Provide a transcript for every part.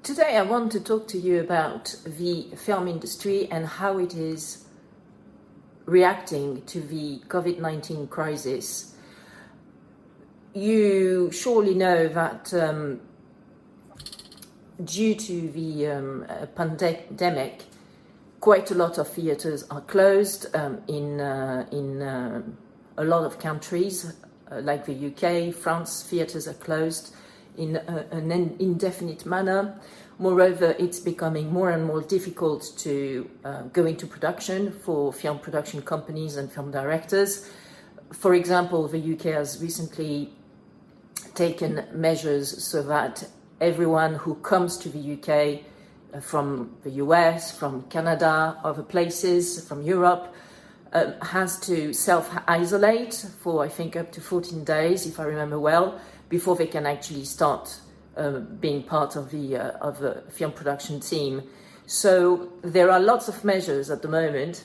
Today I want to talk to you about the film industry and how it is reacting to the COVID-19 crisis. You surely know that due to the pandemic, quite a lot of theatres are closed in a lot of countries, like the UK, France. Theatres are closed in an indefinite manner. Moreover, it's becoming more and more difficult to go into production for film production companies and film directors. For example, the UK has recently taken measures so that everyone who comes to the UK from the US, from Canada, other places, from Europe, has to self-isolate for, I think, up to 14 days, if I remember well, before they can actually start being part of the film production team. So there are lots of measures at the moment,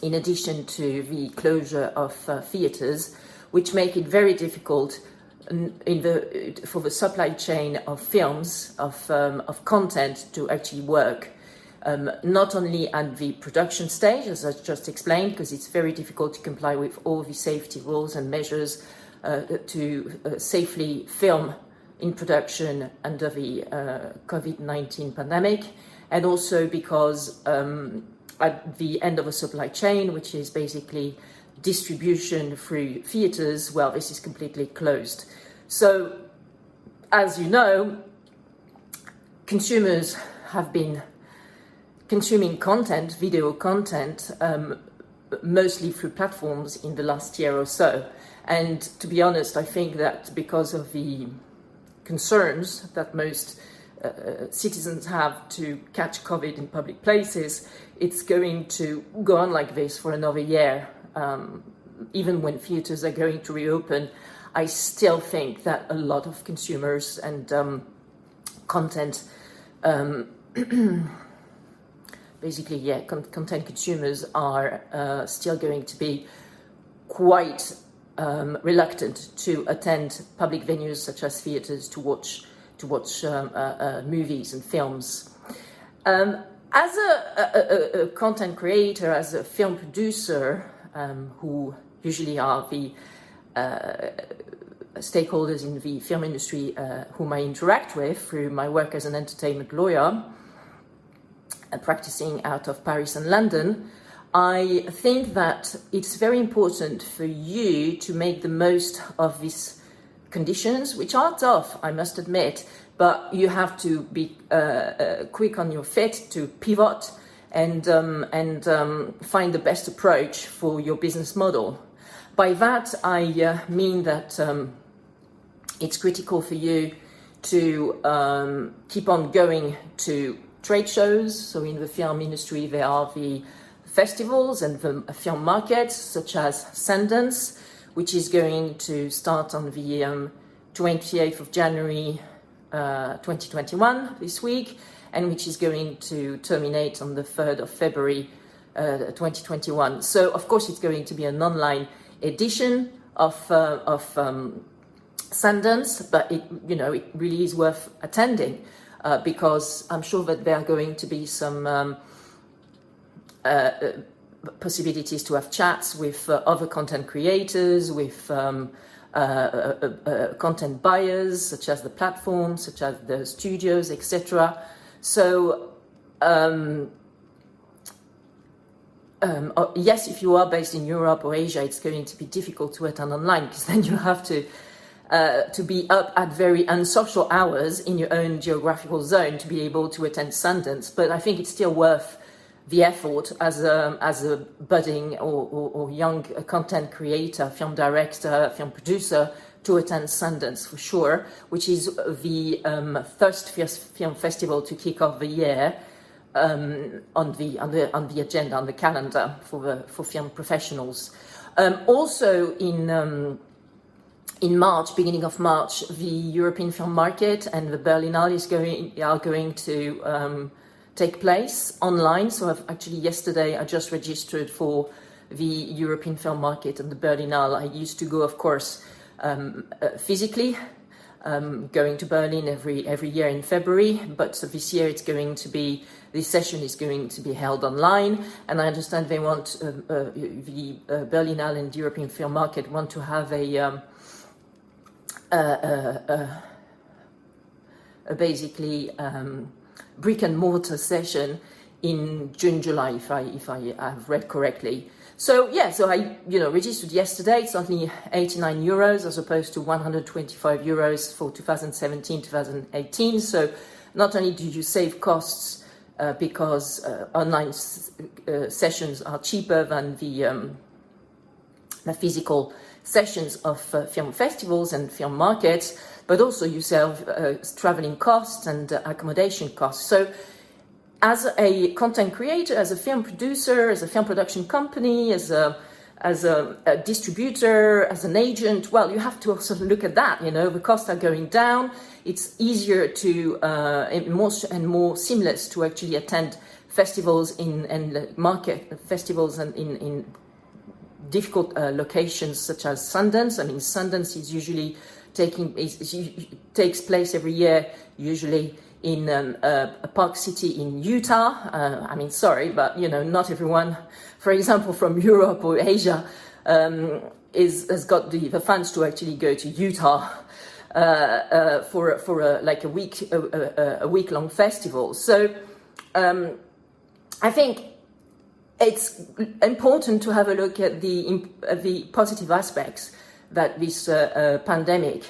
in addition to the closure of theatres, which make it very difficult for the supply chain of films, of content to actually work. Not only at the production stage, as I just explained, because it's very difficult to comply with all the safety rules and measures to safely film in production under the COVID-19 pandemic, and also because at the end of a supply chain, which is basically distribution through theatres, well, this is completely closed. So, as you know, consumers have been consuming content, video content, mostly through platforms in the last year or so. And to be honest, I think that because of the concerns that most citizens have to catch COVID in public places, it's going to go on like this for another year. Even when theatres are going to reopen, I still think that a lot of consumers and content, content consumers are still going to be quite reluctant to attend public venues such as theatres to watch movies and films. As a content creator, as a film producer, who usually are the stakeholders in the film industry whom I interact with through my work as an entertainment lawyer, practicing out of Paris and London, I think that it's very important for you to make the most of these conditions, which are tough, I must admit, but you have to be quick on your feet to pivot and find the best approach for your business model. By that, I mean that it's critical for you to keep on going to trade shows. So in the film industry, there are the festivals and the film markets, such as Sundance, which is going to start on the 28th of January 2021, this week, and which is going to terminate on the 3rd of February 2021. So, of course, it's going to be an online edition of Sundance, but it really is worth attending because I'm sure that there are going to be some possibilities to have chats with other content creators, with content buyers, such as the platforms, such as the studios, etc. So, yes, if you are based in Europe or Asia, it's going to be difficult to attend online because then you have to be up at very unsocial hours in your own geographical zone to be able to attend Sundance. But I think it's still worth the effort as a budding or young content creator, film director, film producer to attend Sundance for sure, which is the first film festival to kick off the year on the agenda, on the calendar for film professionals. Also in March, beginning of March, the European film market and the Berlinale are going to take place online. So yesterday I just registered for the European film market and the Berlinale. I used to go, of course, physically going to Berlin every year in February, but so this year this session is going to be held online, and I understand they want the Berlinale and European film market want to have a basically brick and mortar session in June, July, if I have read correctly. So yeah, so I registered yesterday. It's only 89 euros as opposed to 125 euros for 2017, 2018. So not only do you save costs because online sessions are cheaper than the physical sessions of film festivals and film markets, but also you save traveling costs and accommodation costs. So as a content creator, as a film producer, as a film production company, as a distributor, as an agent, well, you have to also look at that. The costs are going down. It's easier to more seamless to actually attend festivals and market festivals and in difficult locations such as Sundance. I mean, Sundance is usually takes place every year, usually in a park city in Utah. I mean, sorry, but not everyone, for example, from Europe or Asia, has got the funds to actually go to Utah for a week-long festival. So I think it's important to have a look at the positive aspects that this pandemic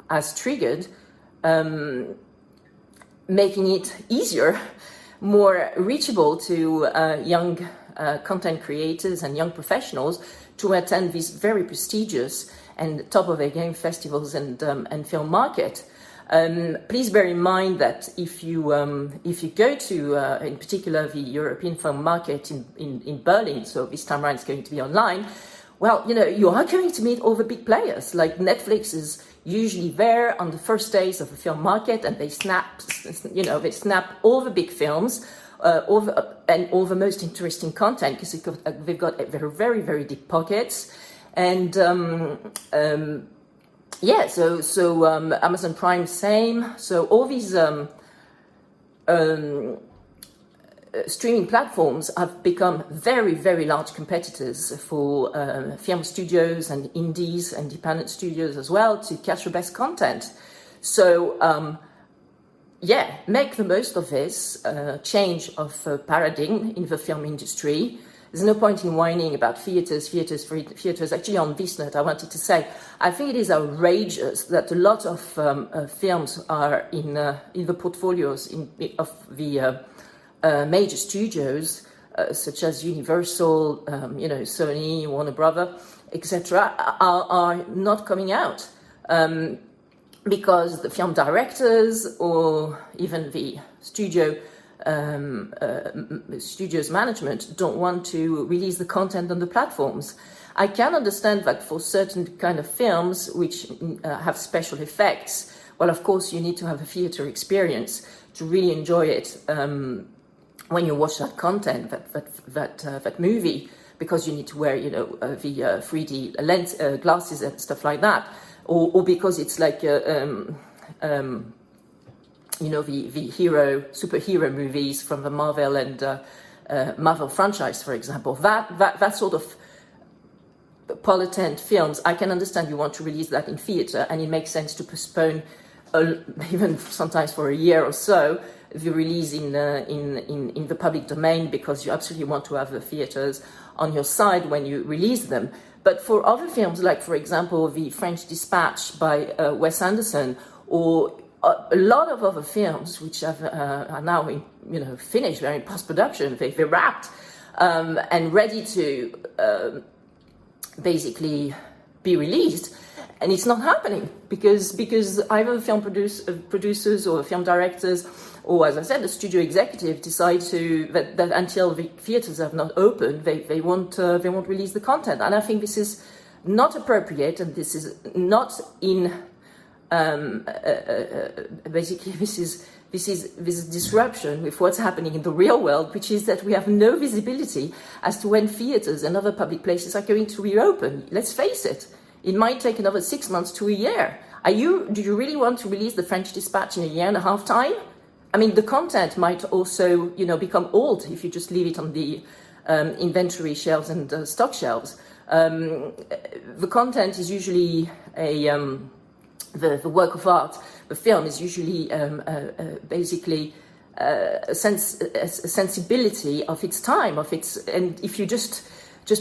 has triggered, making it easier, more reachable to young content creators and young professionals to attend these very prestigious and top of their game festivals and film market. Please bear in mind that if you go to, in particular, the European film market in Berlin, so this time around it's going to be online, well, you are going to meet all the big players. Like Netflix is usually there on the first days of the film market, and they snap all the big films, all the most interesting content, because they've got very, very deep pockets. And so Amazon Prime, same. So all these streaming platforms have become very, very large competitors for film studios and indies, independent studios as well, to catch the best content. So make the most of this change of paradigm in the film industry. There's no point in whining about theatres. Actually, on this note, I wanted to say, I think it is outrageous that a lot of films are in the portfolios of the major studios, such as Universal, Sony, Warner Brothers, etc., are not coming out because the film directors or even the studio's management don't want to release the content on the platforms. I can understand that for certain kind of films which have special effects, well, of course, you need to have a theatre experience to really enjoy it when you watch that content, that movie, because you need to wear, the 3D lens glasses and stuff like that, or because it's like the superhero movies from the Marvel and Marvel franchise, for example. That sort of potent films, I can understand you want to release that in theatre, and it makes sense to postpone even sometimes for a year or so the release in the public domain, because you absolutely want to have the theatres on your side when you release them. But for other films, like for example the French Dispatch by Wes Anderson, or a lot of other films which are now finished, they're in post-production, they're wrapped and ready to basically be released, and it's not happening because either film producers or film directors, or as I said, the studio executive decide that until the theatres have not opened, they won't release the content. And I think this is not appropriate, and this is not in basically this is disruption with what's happening in the real world, which is that we have no visibility as to when theatres and other public places are going to reopen. Let's face it, it might take another 6 months to a year. Do you really want to release the French Dispatch in a year and a half time? I mean, the content might also, become old if you just leave it on the inventory shelves and stock shelves. The content is usually the work of art. The film is usually basically a sensibility of its time, and if you just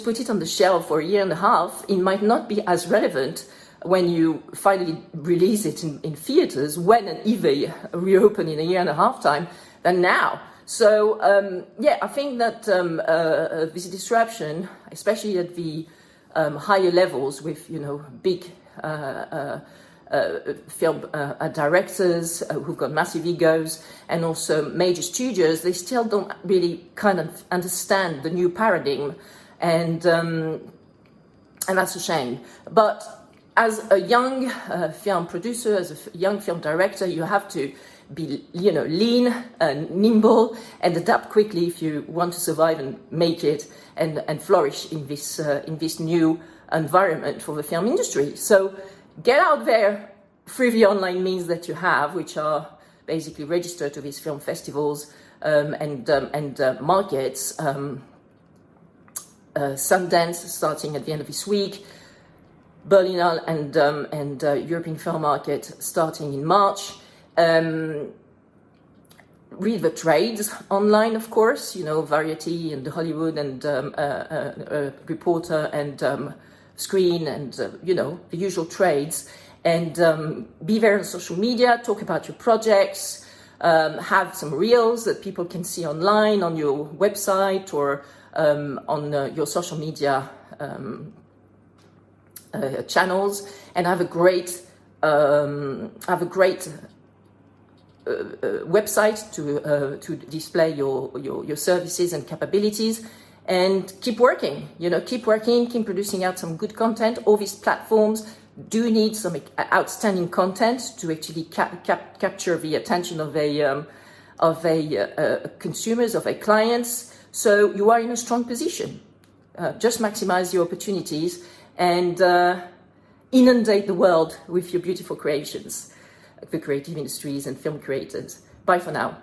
put it on the shelf for a year and a half, it might not be as relevant when you finally release it in theaters, when and if they reopen in a year and a half time, than now. So I think that this disruption, especially at the higher levels with big film directors who've got massive egos, and also major studios, they still don't really kind of understand the new paradigm, and that's a shame. But as a young film producer, as a young film director, you have to be, lean and nimble and adapt quickly if you want to survive and make it and flourish in this new environment for the film industry. So get out there through the online means that you have, which are basically registered to these film festivals and markets. Sundance starting at the end of this week, Berlinale and European Film Market starting in March. Read the trades online, of course, Variety and Hollywood and Reporter and Screen and, the usual trades. And be there on social media, talk about your projects, have some reels that people can see online on your website or on your social media channels, and have a great website to display your services and capabilities, and keep working, keep producing out some good content. All these platforms do need some outstanding content to actually capture the attention of consumers, of a clients. So you are in a strong position. Just maximize your opportunities and inundate the world with your beautiful creations, the creative industries and film creators. Bye for now.